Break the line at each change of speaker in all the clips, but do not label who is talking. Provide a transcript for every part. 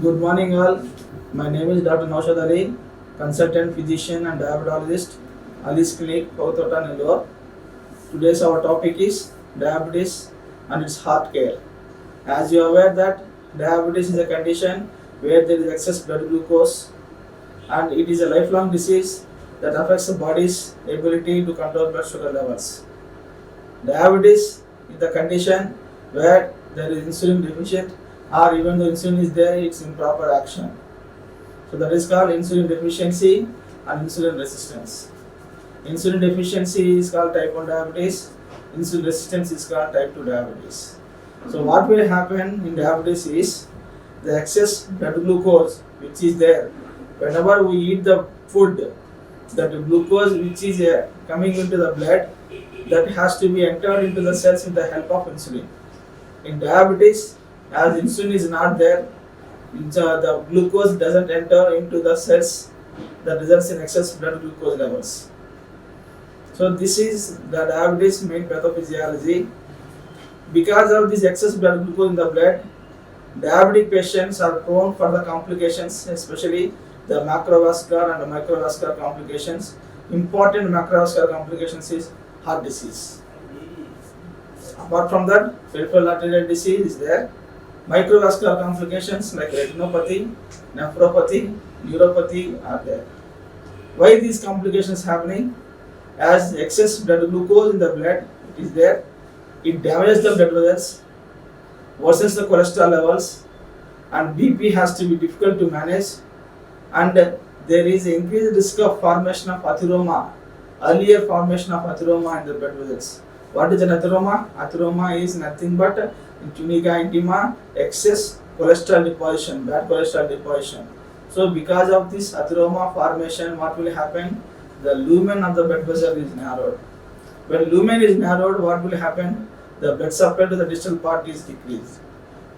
Good morning, all. My name is Dr. Naushad Ali, consultant physician and diabetologist, Alice Clinic, Pautota, Nellore. Today's our topic is diabetes and its heart care. As you are aware that diabetes is a condition where there is excess blood glucose and it is a lifelong disease that affects the body's ability to control blood sugar levels. Diabetes is the condition where there is insulin deficient or even though insulin is there, it's improper action. So that is called insulin deficiency and insulin resistance. Insulin deficiency is called type 1 diabetes, insulin resistance is called type 2 diabetes. So what will happen in diabetes is the excess blood glucose which is there. Whenever we eat the food, that glucose which is coming into the blood, that has to be entered into the cells with the help of insulin. In diabetes, as insulin is not there, the glucose doesn't enter into the cells, that results in excess blood glucose levels. So this is the diabetes main pathophysiology. Because of this excess blood glucose in the blood, diabetic patients are prone for the complications, especially the macrovascular and the microvascular complications. Important macrovascular complications is heart disease. Apart from that, peripheral arterial disease is there. Microvascular complications like retinopathy, nephropathy, neuropathy are there. Why these complications happening? As excess blood glucose in the blood is there, it damages the blood vessels, worsens the cholesterol levels, and BP has to be difficult to manage, and there is increased risk of formation of atheroma, earlier formation of atheroma in the blood vessels. What is an atheroma? Atheroma is nothing but tunica intima, excess cholesterol deposition, bad cholesterol deposition. So because of this atheroma formation, what will happen? The lumen of the blood vessel is narrowed. When lumen is narrowed, what will happen? The blood supply to the distal part is decreased.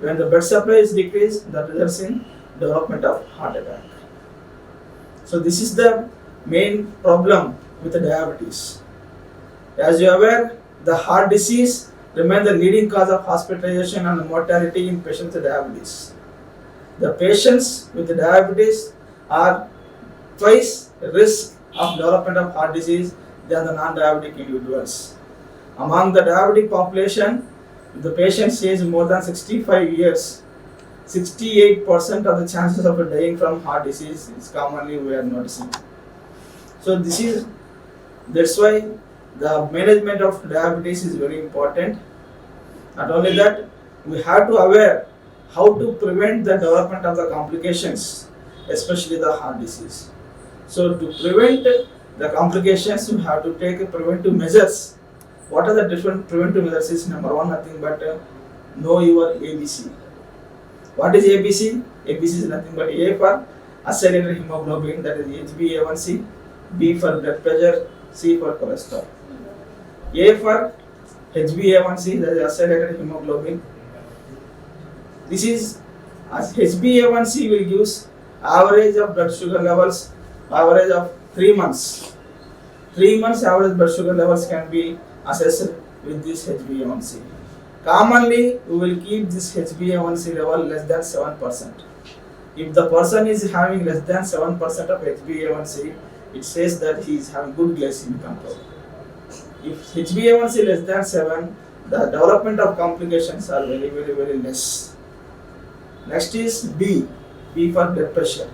When the blood supply is decreased, that results in development of heart attack. So this is the main problem with the diabetes. As you are aware, the heart disease remains the leading cause of hospitalization and mortality in patients with diabetes. The patients with diabetes are twice risk of development of heart disease than the non-diabetic individuals. Among the diabetic population, if the patient stays more than 65 years, 68% of the chances of dying from heart disease is commonly we are noticing. So that's why the management of diabetes is very important. Not only that, we have to aware how to prevent the development of the complications, especially the heart disease. So to prevent the complications, you have to take preventive measures. What are the different preventive measures? Is number one, nothing but know your ABC. What is ABC? ABC is nothing but A for acylated hemoglobin, that is HbA1c, B for blood pressure, C for cholesterol. A for HbA1c, that is acylated hemoglobin. This is as HbA1c will give average of blood sugar levels, average of 3 months. 3 months average blood sugar levels can be assessed with this HbA1c. Commonly, we will keep this HbA1c level less than 7%. If the person is having less than 7% of HbA1c, it says that he is having good glycemic control. If HbA1c less than 7, the development of complications are very, very, very less. Next is B for blood pressure.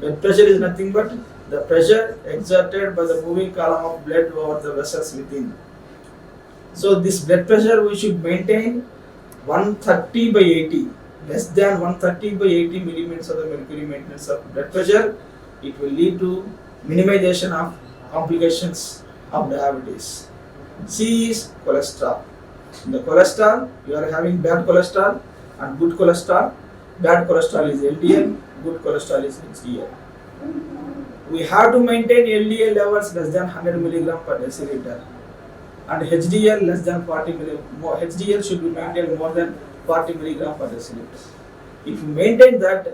Blood pressure is nothing but the pressure exerted by the moving column of blood over the vessels within. So this blood pressure we should maintain 130 by 80, less than 130 by 80 millimeters of the mercury maintenance of blood pressure. It will lead to minimization of complications of diabetes. C is cholesterol. In the cholesterol, you are having bad cholesterol and good cholesterol. Bad cholesterol is LDL, good cholesterol is HDL. We have to maintain LDL levels less than 100 mg per deciliter and HDL less than 40 mg. HDL should be maintained more than 40 mg per deciliter. If you maintain that,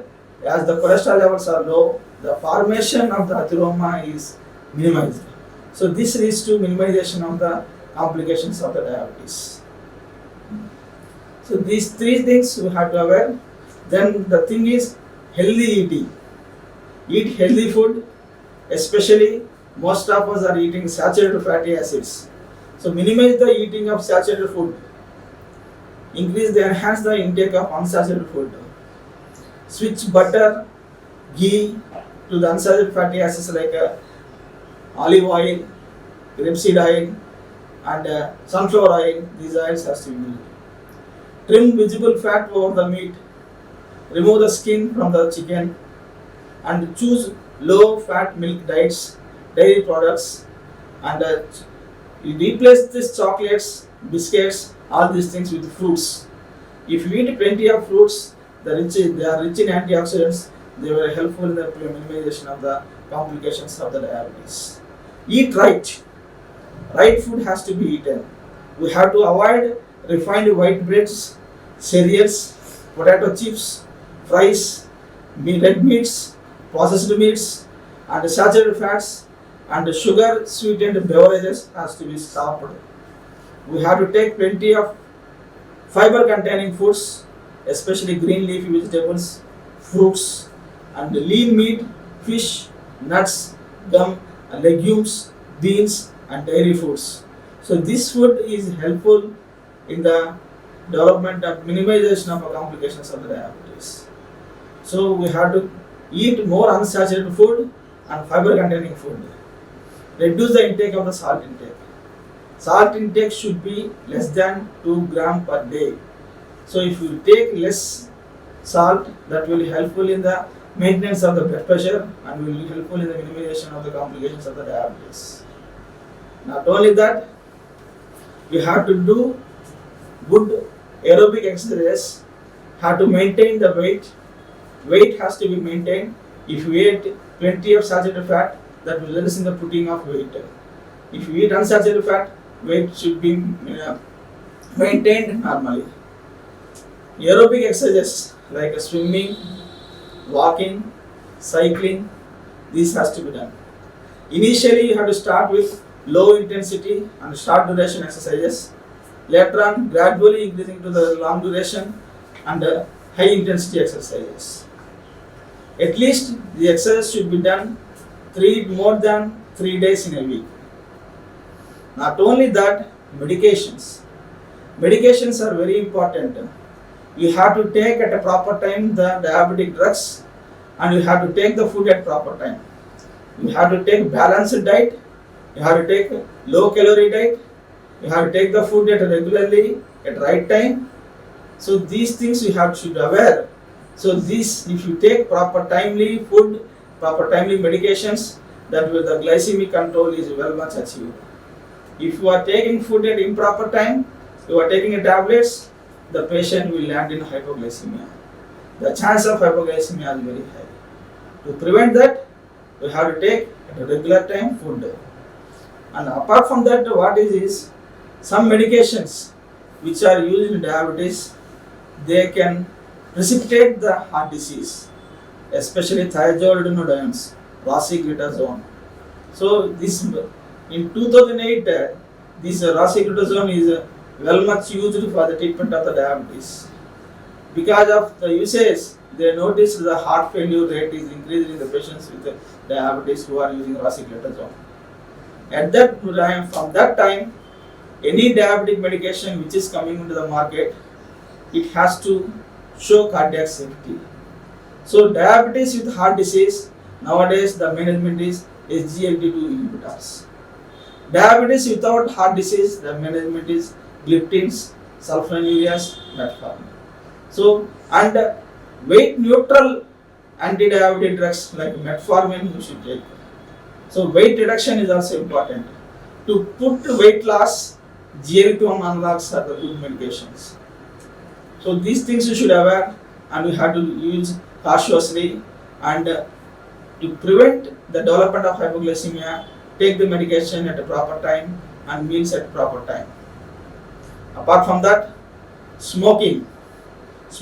as the cholesterol levels are low, the formation of the atheroma is minimized. So this leads to minimization of the complications of the diabetes. So these three things you have to aware. Then the thing is healthy eating. Eat healthy food, especially most of us are eating saturated fatty acids. So minimize the eating of saturated food. Enhance the intake of unsaturated food. Switch butter, ghee to the unsaturated fatty acids like olive oil, grapeseed oil, and sunflower oil. These oils has to be used. Trim visible fat over the meat. Remove the skin from the chicken and choose low fat milk diets, dairy products, and you replace these chocolates, biscuits, all these things with fruits. If you eat plenty of fruits, they are rich in antioxidants. They were helpful in the minimization of the complications of the diabetes. Eat right. Right food has to be eaten. We have to avoid refined white breads, cereals, potato chips, fries, red meats, processed meats, and saturated fats, and sugar sweetened beverages has to be stopped. We have to take plenty of fiber containing foods, especially green leafy vegetables, fruits, and lean meat, fish, nuts, gum, and legumes, beans, and dairy foods. So this food is helpful in the development and minimization of complications of the diabetes. So we have to eat more unsaturated food and fiber containing food. Reduce the intake of the salt intake. Salt intake should be less than 2 grams per day. So if you take less salt, that will be helpful in the maintenance of the blood pressure and will be helpful in the minimization of the complications of the diabetes. Not only that, you have to do good aerobic exercise, have to maintain the weight. Weight has to be maintained. If you eat plenty of saturated fat, that will result in the putting of weight. If you eat unsaturated fat, weight should be maintained normally. Aerobic exercises like swimming, walking, cycling, this has to be done. Initially, you have to start with low intensity and short duration exercises. Later on, gradually increasing to the long duration and high intensity exercises. At least the exercise should be done more than 3 days in a week. Not only that, medications. Medications are very important. You have to take at a proper time the diabetic drugs and you have to take the food at proper time. You have to take balanced diet. You have to take low calorie diet. You have to take the food at regularly at right time. So these things you should be aware. So this, if you take proper timely food, proper timely medications, that will the glycemic control is well much achieved. If you are taking food at improper time, you are taking tablets, the patient will land in hypoglycemia. The chance of hypoglycemia is very high. To prevent that, we have to take at a regular time food. And apart from that, what is some medications which are used in diabetes, they can precipitate the heart disease, especially thiazolidinediones, rosiglitazone. So this in 2008, this rosiglitazone is well much used for the treatment of the diabetes. Because of the usage, they noticed the heart failure rate is increasing in the patients with diabetes who are using rosiglitazone. At that time, from that time, any diabetic medication which is coming into the market, it has to show cardiac safety. So diabetes with heart disease, nowadays the management is SGLT2 inhibitors. Diabetes without heart disease, the management is gliptins, sulfonylureas, metformin. So, and weight neutral anti-diabetic drugs like metformin you should take. So weight reduction is also important. To put weight loss, GLP-1 analogs are the good medications. So these things you should aware and you have to use cautiously, and to prevent the development of hypoglycemia, take the medication at a proper time and meals at a proper time. Apart from that, smoking.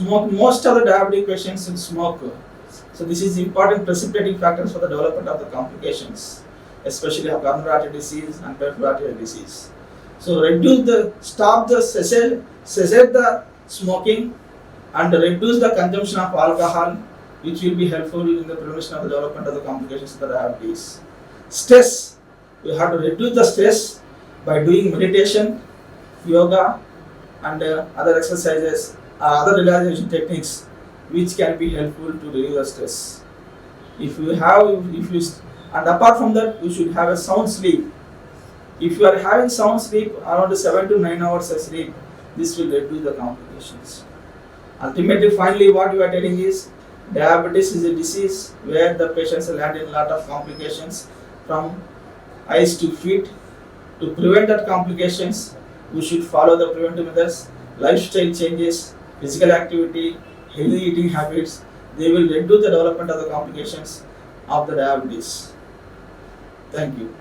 Most of the diabetic patients will smoke. So this is important precipitating factors for the development of the complications, especially of coronary artery disease and peripheral artery disease. So cessate the smoking and reduce the consumption of alcohol, which will be helpful in the prevention of the development of the complications of the diabetes. Stress, we have to reduce the stress by doing meditation, yoga, and other exercises, other relaxation techniques, which can be helpful to reduce the stress. If you have, if you, and apart from that, you should have a sound sleep. If you are having sound sleep, around 7 to 9 hours of sleep, this will reduce the complications. Ultimately, finally, what you are telling is diabetes is a disease where the patients land in a lot of complications from eyes to feet. To prevent that complications, we should follow the preventive methods, lifestyle changes, physical activity, healthy eating habits. They will reduce the development of the complications of the diabetes. Thank you.